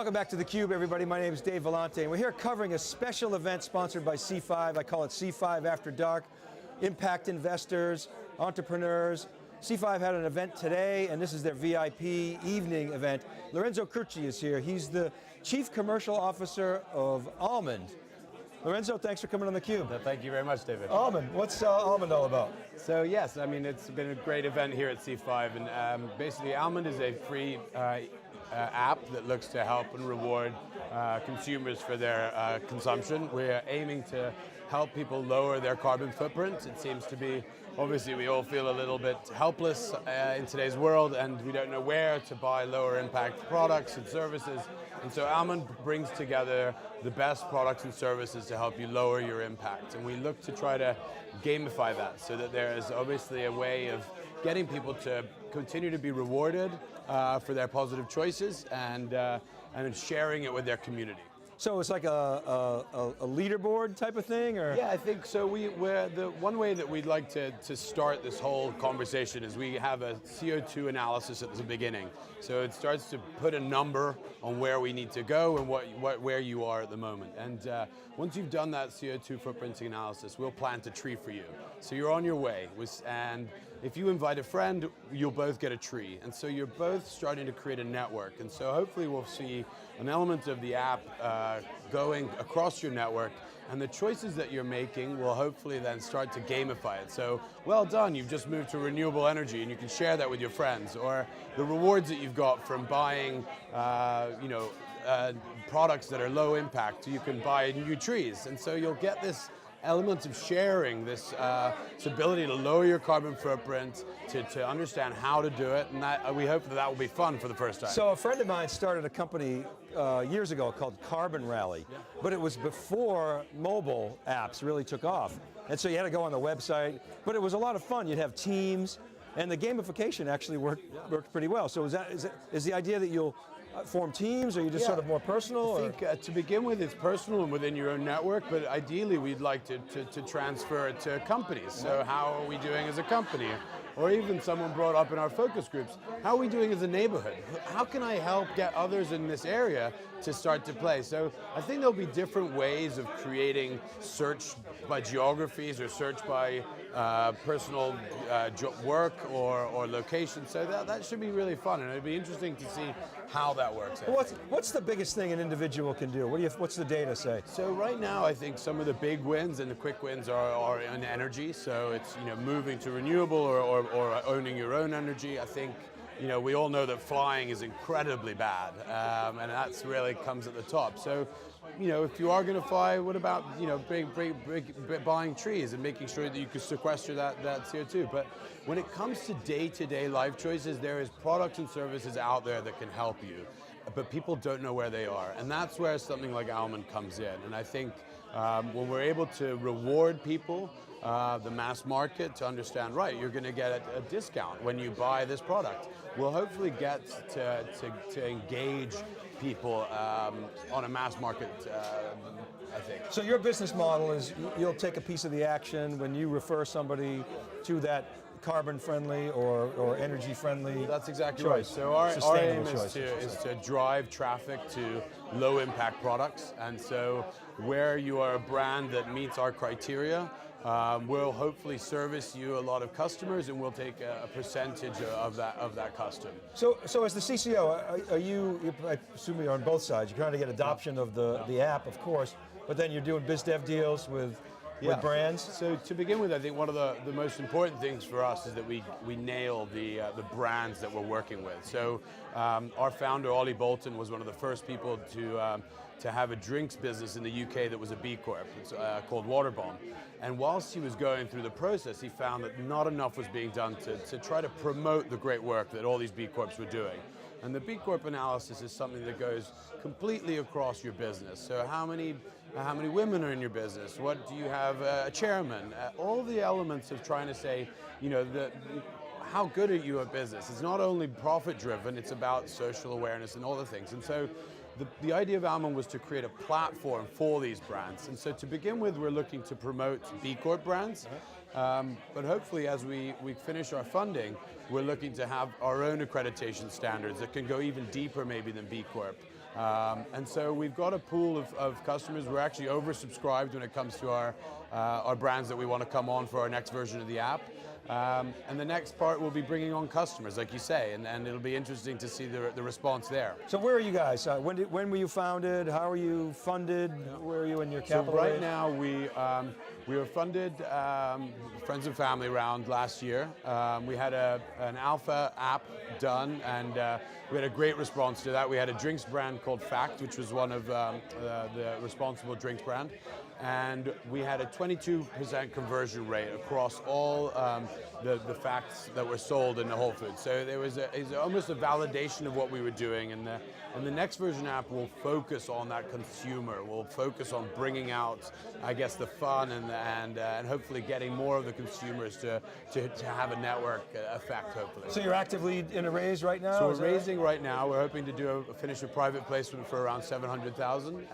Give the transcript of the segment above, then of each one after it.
Welcome back to theCUBE, everybody. My name is Dave Vellante, and we're here covering a special event sponsored by C5. I call it C5 After Dark. Impact investors, entrepreneurs. C5 had an event today, and this is their VIP evening event. Lorenzo Curci is here. He's the Chief Commercial Officer of Almond. Lorenzo, thanks for coming on theCUBE. Thank you very much, David. Almond, what's Almond all about? So yes, I mean, it's been a great event here at C5, and basically Almond is a free app that looks to help and reward consumers for their consumption. We're aiming to help people lower their carbon footprint. It seems to be, obviously we all feel a little bit helpless in today's world, and we don't know where to buy lower impact products and services. And so Almond brings together the best products and services to help you lower your impact. And we look to try to gamify that so that there is obviously a way of getting people to continue to be rewarded for their positive choices and sharing it with their community. So it's like a leaderboard type of thing, or? Yeah, I think so. The one way that we'd like to start this whole conversation is we have a CO2 analysis at the beginning. So it starts to put a number on where we need to go and where you are at the moment. And once you've done that CO2 footprinting analysis, we'll plant a tree for you. So you're on your way, and if you invite a friend, you'll both get a tree. And so you're both starting to create a network. And so hopefully we'll see an element of the app going across your network, and the choices that you're making will hopefully then start to gamify it. So, well done, you've just moved to renewable energy and you can share that with your friends. Or the rewards that you've got from buying products that are low impact, you can buy new trees. And so you'll get this element of sharing, this ability to lower your carbon footprint, to understand how to do it, and that we hope that will be fun for the first time. So a friend of mine started a company years ago called Carbon Rally, but it was before mobile apps really took off. And so you had to go on the website, but it was a lot of fun. You'd have teams, and the gamification actually worked pretty well. So is the idea that you'll form teams, or are you just sort of more personal? I think to begin with, it's personal and within your own network, but ideally we'd like to transfer it to companies. So how are we doing as a company? Or even someone brought up in our focus groups, how are we doing as a neighborhood? How can I help get others in this area to start to play? So I think there'll be different ways of creating search by geographies or search by personal work or location. So that should be really fun, and it'd be interesting to see how that works. What's the biggest thing an individual can do? What's the data say? So right now, I think some of the big wins and the quick wins are in energy. So it's moving to renewable or owning your own energy. I think we all know that flying is incredibly bad, and that's really comes at the top. So if you are going to fly, what about buying trees and making sure that you can sequester that CO2? But when it comes to day-to-day life choices, there is products and services out there that can help you, but people don't know where they are, and that's where something like Almond comes in. And I think when we're able to reward people, the mass market, to understand, right, you're going to get a discount when you buy this product, we'll hopefully get to engage people on a mass market, I think. So your business model is you'll take a piece of the action when you refer somebody to that carbon friendly or energy friendly. That's exactly choice. Right. So our aim is to drive traffic to low impact products, and so where you are a brand that meets our criteria, we'll hopefully service you a lot of customers, and we'll take a percentage of that custom. So as the CCO, I assume you're on both sides. You're trying to get adoption of the app, of course, but then you're doing biz dev deals with brands? So to begin with, I think one of the most important things for us is that we nail the brands that we're working with. So our founder, Ollie Bolton, was one of the first people to have a drinks business in the UK that was a B Corp. It's called Waterbomb. And whilst he was going through the process, he found that not enough was being done to try to promote the great work that all these B Corps were doing. And the B Corp analysis is something that goes completely across your business. So how many women are in your business? What do you have a chairman? All the elements of trying to say, how good are you at business? It's not only profit driven, it's about social awareness and all the things. And so the idea of Almond was to create a platform for these brands. And so to begin with, we're looking to promote B Corp brands. But hopefully as we finish our funding, we're looking to have our own accreditation standards that can go even deeper maybe than B Corp. And so we've got a pool of customers. We're actually oversubscribed when it comes to our brands that we want to come on for our next version of the app. And the next part will be bringing on customers, like you say, and it'll be interesting to see the response there. So where are you guys? When were you founded? How are you funded? Where are you in your capital? So right raise? now we were funded friends and family round last year. We had an alpha app done, and we had a great response to that. We had a drinks brand called Fact, which was one of the responsible drinks brand. And we had a 22% conversion rate across all the facts that were sold in the Whole Foods. So there was almost a validation of what we were doing. And the next version app will focus on that consumer. We'll focus on bringing out, I guess, the fun and hopefully getting more of the consumers to have a network effect, hopefully. So you're actively in a raise right now? So we're raising right now. We're hoping to finish a private placement for around 700,000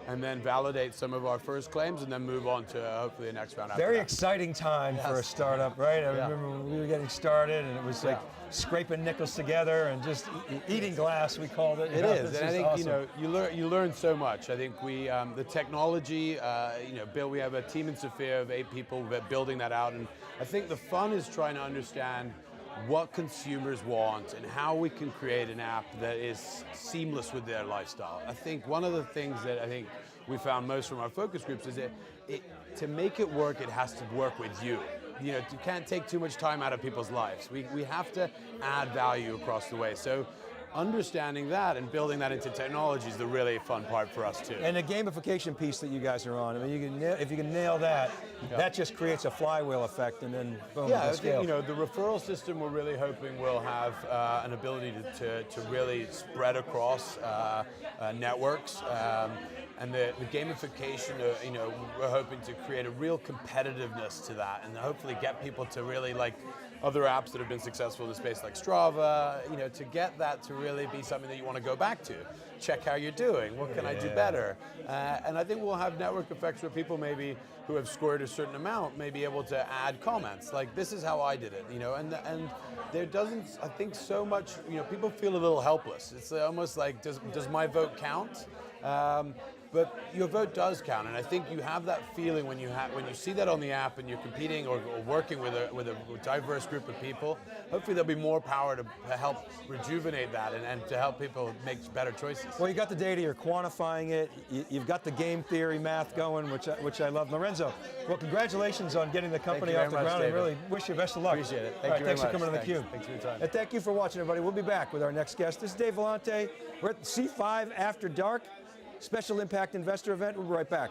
and then validate some of our first claims and then move on to hopefully the next round after Very that. exciting time for a startup, right? I remember when we were getting started and it was like scraping nickels together and just eating glass, we called it. It is, and I think awesome. you learn so much. I think we the technology, we have a team in Sofia of 8 people building that out, and I think the fun is trying to understand what consumers want and how we can create an app that is seamless with their lifestyle. I think one of the things that I think we found most from our focus groups is that to make it work, it has to work with you. You can't take too much time out of people's lives. We have to add value across the way. So understanding that and building that into technology is the really fun part for us too. And the gamification piece that you guys are on, I mean, if you can nail that, that just creates a flywheel effect, and then boom, yeah, I scale. think, the referral system we're really hoping will have an ability to really spread across networks. And the gamification, we're hoping to create a real competitiveness to that, and hopefully get people to really like other apps that have been successful in the space like Strava, to get that to really be something that you want to go back to. Check how you're doing, what can I do better? And I think we'll have network effects where people maybe who have scored a certain amount may be able to add comments, like this is how I did it, and there doesn't, I think so much, people feel a little helpless. It's almost like, does my vote count? But your vote does count, and I think you have that feeling when you see that on the app and you're competing or working with a diverse group of people. Hopefully there'll be more power to help rejuvenate that and to help people make better choices. Well, you got the data, you're quantifying it, you've got the game theory math going, which I love. Lorenzo, well, congratulations on getting the company off the ground. David. I really wish you best of luck. Appreciate it. Thanks Thanks for coming on theCUBE. Thanks for your time. And thank you for watching, everybody. We'll be back with our next guest. This is Dave Vellante. We're at the C5 After Dark Special Impact Investor Event. We'll be right back.